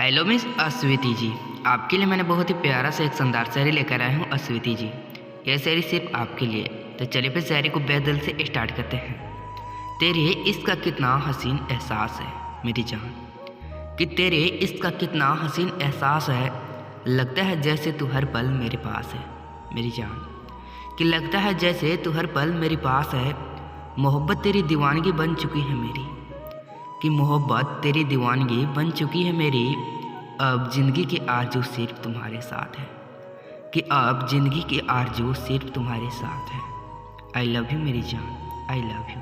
Hello miss अस्वीति जी। आपके लिए मैंने बहुत ही प्यारा सा एक शानदार शायरी लेकर आया हूँ अस्वीति जी। यह शायरी सिर्फ आपके लिए। तो चलिए फिर शायरी को बेदिल से स्टार्ट करते हैं। तेरे इश्क का कितना हसीन एहसास है मेरी जान, कि तेरे इश्क का कितना हसीन एहसास है। लगता है जैसे तू हर पल मेरे पास है मेरी जान, कि लगता है जैसे तू हर पल मेरे पास है। मोहब्बत तेरी दीवानगी बन चुकी है मेरी, कि मोहब्बत तेरी दीवानगी बन चुकी है मेरी। अब ज़िंदगी की आरज़ू सिर्फ तुम्हारे साथ है, कि अब ज़िंदगी की आरज़ू सिर्फ तुम्हारे साथ है। आई लव यू मेरी जान, आई लव यू।